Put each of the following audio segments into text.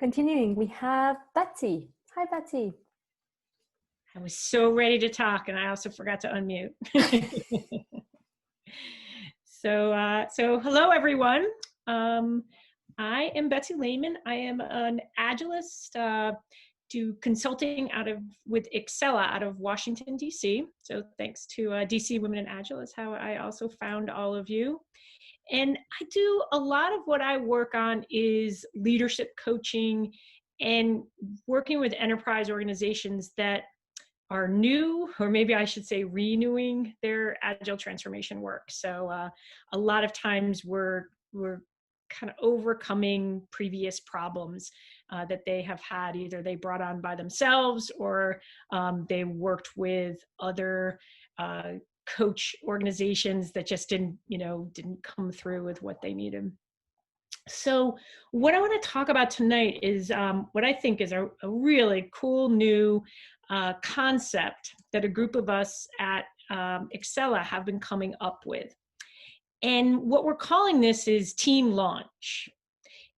Continuing, we have Betsy. Hi, Betsy. I was so ready to talk, and I also forgot to unmute. So hello, everyone. I am Betsy Layman. I am an Agilist, do consulting with Excella out of Washington, D.C. So thanks to DC Women in Agile is how I also found all of you. And I do a lot of what I work on is leadership coaching and working with enterprise organizations that are new, or maybe I should say renewing their agile transformation work. So a lot of times we're kind of overcoming previous problems that they have had. Either they brought on by themselves or they worked with other coach organizations that just didn't come through with what they needed. So what I want to talk about tonight is what I think is a really cool new concept that a group of us at Excella have been coming up with. And what we're calling this is team launch.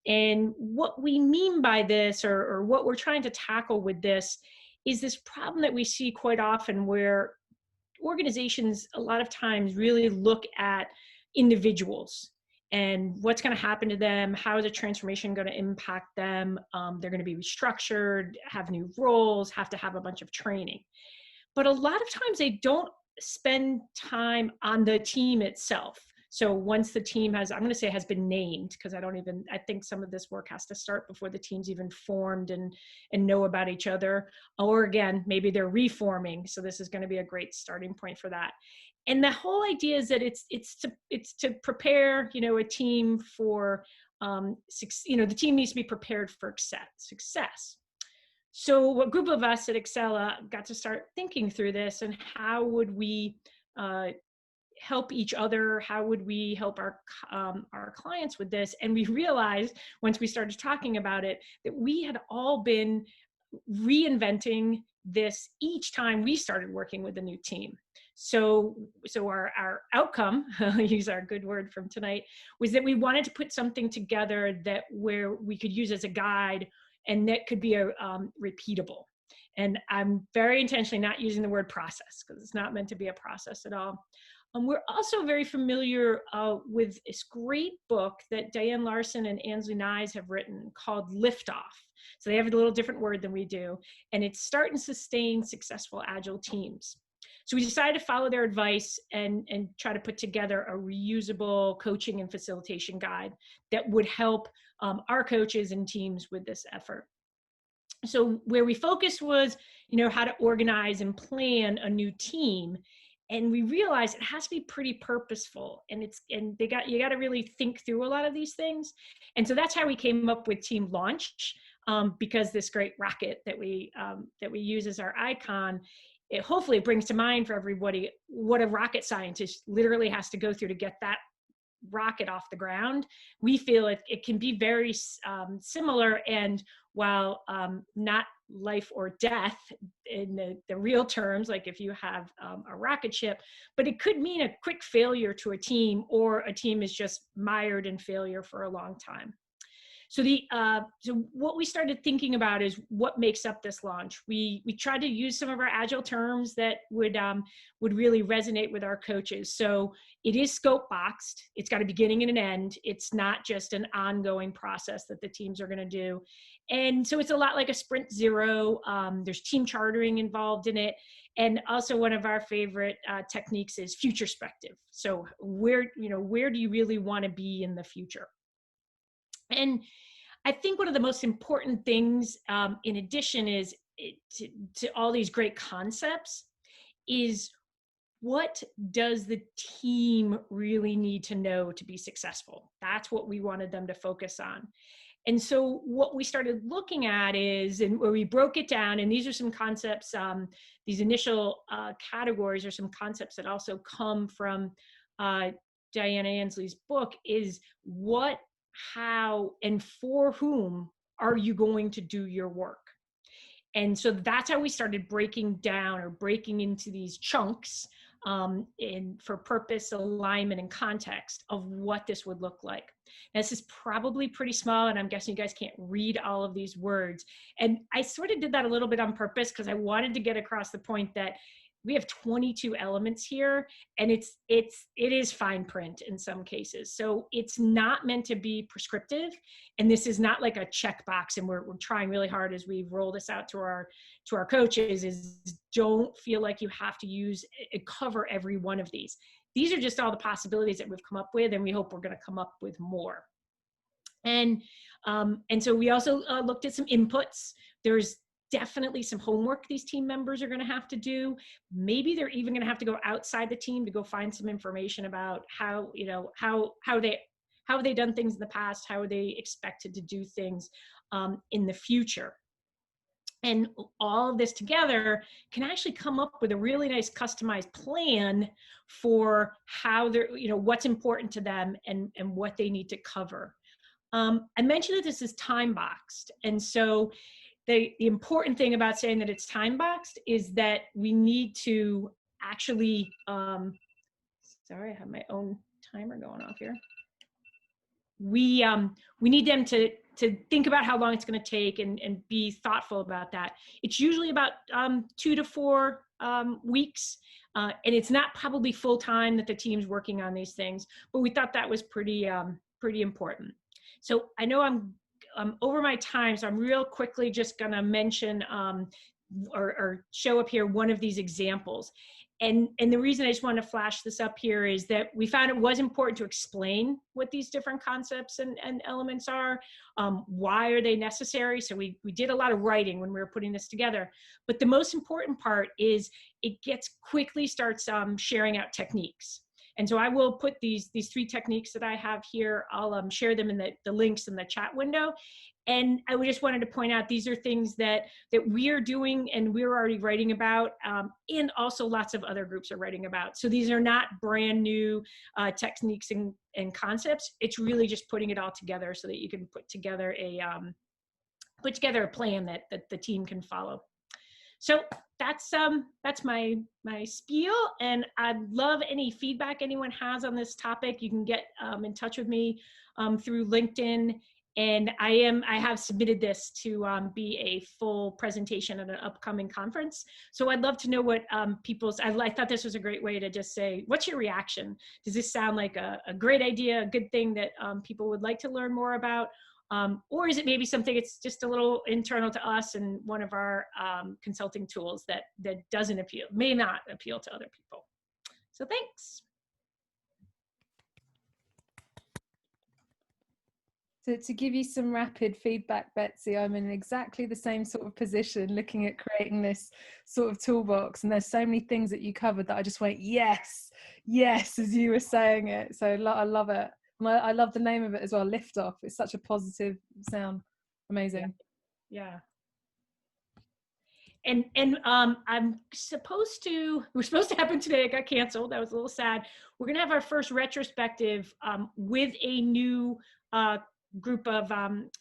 And what we mean by this, or what we're trying to tackle with this, is this problem that we see quite often where organizations a lot of times really look at individuals and what's going to happen to them, how is a transformation going to impact them. They're going to be restructured, have new roles, have to have a bunch of training. But a lot of times they don't spend time on the team itself. So once the team has been named, because I think some of this work has to start before the team's even formed and know about each other. Or again, maybe they're reforming. So this is going to be a great starting point for that. And the whole idea is that it's to prepare, a team for, the team needs to be prepared for success. So a group of us at Excella got to start thinking through this and how would we help each other? How would we help our clients with this? And we realized once we started talking about it that we had all been reinventing this each time we started working with a new team. So our outcome, I'll use our good word from tonight, was that we wanted to put something together that where we could use as a guide and that could be repeatable. And I'm very intentionally not using the word process because it's not meant to be a process at all. We're also very familiar with this great book that Diane Larson and Ansley Nyes have written called Liftoff. So they have a little different word than we do. And it's Start and Sustain Successful Agile Teams. So we decided to follow their advice and try to put together a reusable coaching and facilitation guide that would help our coaches and teams with this effort. So where we focused was, how to organize and plan a new team. And we realized it has to be pretty purposeful, and you got to really think through a lot of these things. And so that's how we came up with Team Launch, because this great rocket that we use as our icon, it hopefully brings to mind for everybody what a rocket scientist literally has to go through to get that rocket off the ground. We feel it can be very similar, and while not life or death in the real terms, like if you have a rocket ship, but it could mean a quick failure to a team, or a team is just mired in failure for a long time. So so what we started thinking about is what makes up this launch. We tried to use some of our agile terms that would really resonate with our coaches. So it is scope boxed. It's got a beginning and an end. It's not just an ongoing process that the teams are going to do. And so it's a lot like a sprint zero. There's team chartering involved in it. And also one of our favorite techniques is futurespective. So where do you really want to be in the future? And I think one of the most important things, in addition, is to all these great concepts, is what does the team really need to know to be successful? That's what we wanted them to focus on. And so what we started looking at is, and where we broke it down, and these are some concepts, these initial categories are some concepts that also come from Diana Ansley's book, is what, how, and for whom are you going to do your work? And so that's how we started breaking down, or breaking into these chunks, for purpose, alignment, and context of what this would look like. Now, this is probably pretty small, and I'm guessing you guys can't read all of these words. And I sort of did that a little bit on purpose because I wanted to get across the point that we have 22 elements here, and it is fine print in some cases. So it's not meant to be prescriptive, and this is not like a checkbox. And we're trying really hard as we roll this out to our coaches is don't feel like you have to cover every one of these. These are just all the possibilities that we've come up with, and we hope we're going to come up with more. And so we also looked at some inputs. There's definitely some homework these team members are going to have to do. Maybe they're even going to have to go outside the team to go find some information about how have they done things in the past, how are they expected to do things in the future. And all of this together can actually come up with a really nice customized plan for how they're, what's important to them and what they need to cover. I mentioned that this is time boxed. And so the important thing about saying that it's time boxed is that we need to actually, sorry, I have my own timer going off here. We need them to think about how long it's going to take and be thoughtful about that. It's usually about 2 to 4 weeks. And it's not probably full time that the team's working on these things, but we thought that was pretty important. So I know I'm over my time, so I'm real quickly just going to mention or show up here one of these examples. And the reason I just want to flash this up here is that we found it was important to explain what these different concepts and elements are. Why are they necessary? So we did a lot of writing when we were putting this together. But the most important part is it quickly starts sharing out techniques. And so I will put these 3 techniques that I have here. I'll share them in the links in the chat window. And I just wanted to point out these are things that we are doing and we're already writing about, and also lots of other groups are writing about. So these are not brand new techniques and concepts. It's really just putting it all together so that you can put together a plan that the team can follow. So that's my spiel, and I'd love any feedback anyone has on this topic. You can get in touch with me through LinkedIn, and I have submitted this to be a full presentation at an upcoming conference. So I'd love to know what I thought this was a great way to just say, what's your reaction? Does this sound like a great idea, a good thing that people would like to learn more about? Or is it maybe something it's just a little internal to us and one of our consulting tools that may not appeal to other people? So thanks. So to give you some rapid feedback, Betsy, I'm in exactly the same sort of position looking at creating this sort of toolbox. And there's so many things that you covered that I just went, yes, as you were saying it. So I love it. I love the name of it as well, Lift Off. It's such a positive sound. Amazing. Yeah. And we're supposed to happen today. It got canceled. That was a little sad. We're going to have our first retrospective with a new group of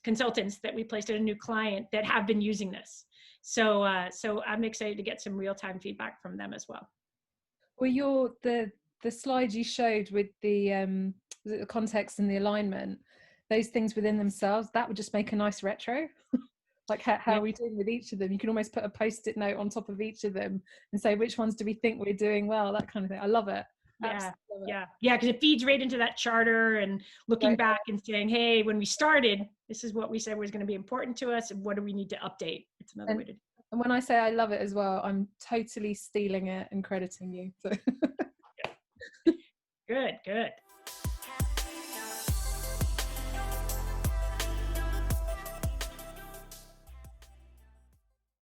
consultants that we placed at a new client that have been using this. So I'm excited to get some real-time feedback from them as well. Well, the slide you showed with the was it the context and the alignment, those things within themselves, that would just make a nice retro. Like how are we doing with each of them? You can almost put a post-it note on top of each of them and say, which ones do we think we're doing well? That kind of thing. I love it. Yeah, because it feeds right into that charter and looking back and saying, hey, when we started, this is what we said was going to be important to us, and what do we need to update? It's another way to do it. And when I say I love it as well, I'm totally stealing it and crediting you. So. Good.